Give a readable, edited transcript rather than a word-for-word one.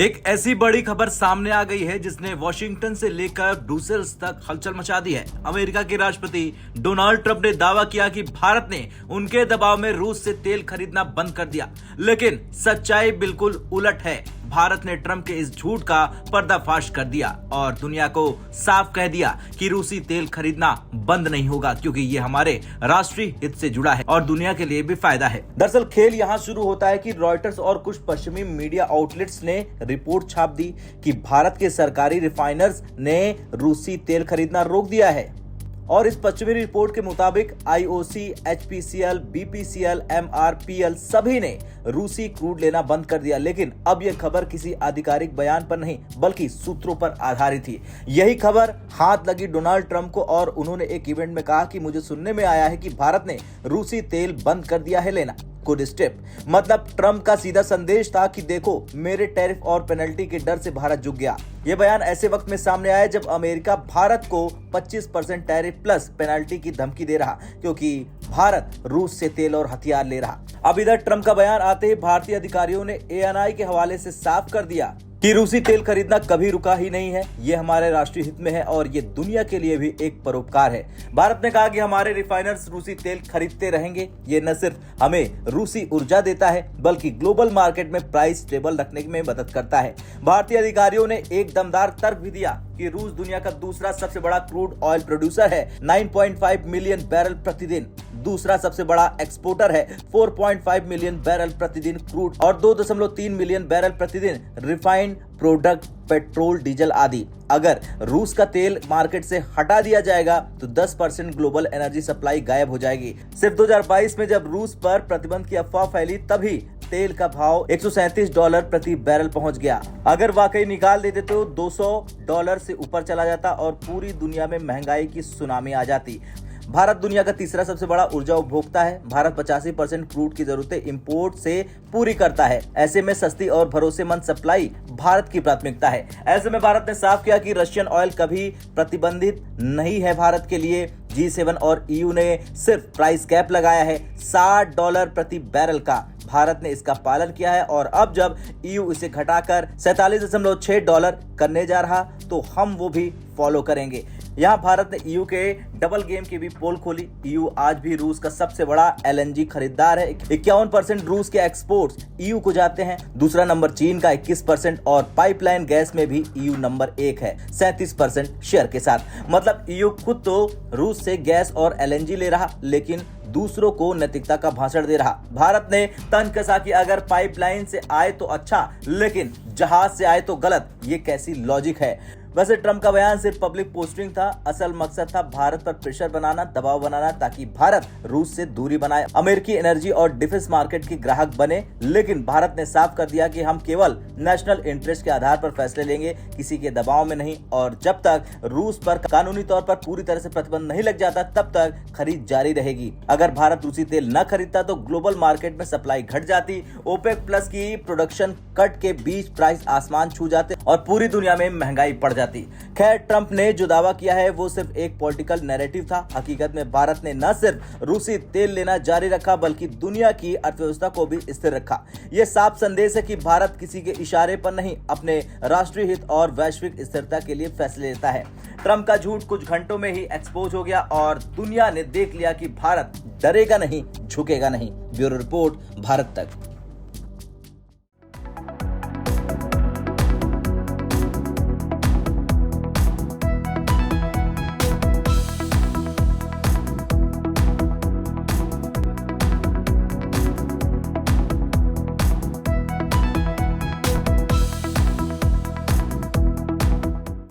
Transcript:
एक ऐसी बड़ी खबर सामने आ गई है जिसने वॉशिंगटन से लेकर ब्रुसेल्स तक हलचल मचा दी है। अमेरिका के राष्ट्रपति डोनाल्ड ट्रंप ने दावा किया कि भारत ने उनके दबाव में रूस से तेल खरीदना बंद कर दिया, लेकिन सच्चाई बिल्कुल उलट है। भारत ने ट्रंप के इस झूठ का पर्दाफाश कर दिया और दुनिया को साफ कह दिया कि रूसी तेल खरीदना बंद नहीं होगा, क्योंकि ये हमारे राष्ट्रीय हित से जुड़ा है और दुनिया के लिए भी फायदा है। दरअसल खेल यहाँ शुरू होता है कि रॉयटर्स और कुछ पश्चिमी मीडिया आउटलेट्स ने रिपोर्ट छाप दी कि भारत के सरकारी रिफाइनर्स ने रूसी तेल खरीदना रोक दिया है। और इस पश्चिमी रिपोर्ट के मुताबिक आईओसी, एचपीसीएल, बीपीसीएल, एमआरपीएल सभी ने रूसी क्रूड लेना बंद कर दिया। लेकिन अब यह खबर किसी आधिकारिक बयान पर नहीं बल्कि सूत्रों पर आधारित थी। यही खबर हाथ लगी डोनाल्ड ट्रंप को और उन्होंने एक इवेंट में कहा कि मुझे सुनने में आया है कि भारत ने रूसी तेल बंद कर दिया है लेना। Good step. मतलब ट्रंप का सीधा संदेश था कि देखो, मेरे टैरिफ और पेनल्टी के डर से भारत झुक गया। यह बयान ऐसे वक्त में सामने आया जब अमेरिका भारत को 25% टैरिफ प्लस पेनल्टी की धमकी दे रहा, क्योंकि भारत रूस से तेल और हथियार ले रहा। अब इधर ट्रंप का बयान आते ही भारतीय अधिकारियों ने एएनआई के हवाले से साफ कर दिया कि रूसी तेल खरीदना कभी रुका ही नहीं है। ये हमारे राष्ट्रीय हित में है और ये दुनिया के लिए भी एक परोपकार है। भारत ने कहा कि हमारे रिफाइनर्स रूसी तेल खरीदते रहेंगे। ये न सिर्फ हमें रूसी ऊर्जा देता है बल्कि ग्लोबल मार्केट में प्राइस स्टेबल रखने में मदद करता है। भारतीय अधिकारियों ने एक दमदार तर्क भी दिया कि रूस दुनिया का दूसरा सबसे बड़ा क्रूड ऑयल प्रोड्यूसर है, 9.5 मिलियन बैरल प्रतिदिन। दूसरा सबसे बड़ा एक्सपोर्टर है, 4.5 मिलियन बैरल प्रतिदिन क्रूड और 2.3 मिलियन बैरल प्रतिदिन रिफाइंड प्रोडक्ट, पेट्रोल, डीजल आदि। अगर रूस का तेल मार्केट से हटा दिया जाएगा तो 10% ग्लोबल एनर्जी सप्लाई गायब हो जाएगी। सिर्फ 2022 में जब रूस पर प्रतिबंध की अफवाह फैली तभी तेल का भाव $137 प्रति बैरल पहुंच गया। अगर वाकई निकाल देते तो $200 से ऊपर चला जाता और पूरी दुनिया में महंगाई की सुनामी आ जाती। भारत दुनिया का तीसरा सबसे बड़ा ऊर्जा उपभोक्ता है। भारत 85% क्रूड की जरूरतें इंपोर्ट से पूरी करता है। ऐसे में सस्ती और भरोसेमंद सप्लाई भारत की प्राथमिकता है। ऐसे में भारत ने साफ किया कि रशियन ऑयल कभी प्रतिबंधित नहीं है भारत के लिए। G7 और EU ने सिर्फ प्राइस कैप लगाया है $60 प्रति बैरल का। भारत ने इसका पालन किया है और अब जब EU इसे घटाकर $47.6 करने जा रहा तो हम वो भी फॉलो करेंगे। यहाँ भारत ने EU के डबल गेम की भी पोल खोली। EU आज भी रूस का सबसे बड़ा LNG खरीदार है। 51% रूस के एक्सपोर्ट्स EU को जाते हैं। दूसरा नंबर चीन का 21% और पाइपलाइन गैस में भी EU नंबर 1 है 37% शेयर के साथ। मतलब EU खुद तो रूस से गैस और LNG ले रहा, लेकिन दूसरों को नैतिकता का भाषण दे रहा। भारत ने तंज कसा कि अगर पाइपलाइन से आए तो अच्छा, लेकिन जहाज से आए तो गलत। ये कैसी लॉजिक है? वैसे ट्रंप का बयान सिर्फ पब्लिक पोस्टिंग था। असल मकसद था भारत पर प्रेशर बनाना, दबाव बनाना, ताकि भारत रूस से दूरी बनाए, अमेरिकी एनर्जी और डिफेंस मार्केट की ग्राहक बने। लेकिन भारत ने साफ कर दिया कि हम केवल नेशनल इंटरेस्ट के आधार पर फैसले लेंगे, किसी के दबाव में नहीं। और जब तक रूस पर कानूनी तौर पर पूरी तरह से प्रतिबंध नहीं लग जाता तब तक खरीद जारी रहेगी। अगर भारत रूसी तेल न खरीदता तो ग्लोबल मार्केट में सप्लाई घट जाती, ओपेक प्लस की प्रोडक्शन कट के बीच प्राइस आसमान छू जाते और पूरी दुनिया में महंगाई बढ़ जाती। खैर, ट्रंप ने जो दावा किया है वो सिर्फ एक पॉलिटिकल नैरेटिव था। हकीकत में भारत ने न सिर्फ रूसी तेल लेना जारी रखा बल्कि दुनिया की अर्थव्यवस्था को भी स्थिर रखा। यह साफ संदेश है कि भारत किसी के इशारे पर नहीं, अपने राष्ट्रीय हित और वैश्विक स्थिरता के लिए फैसले लेता है। ट्रंप का झूठ कुछ घंटों में ही एक्सपोज हो गया और दुनिया ने देख लिया कि भारत डरेगा नहीं, झुकेगा नहीं। ब्यूरो रिपोर्ट, भारत तक।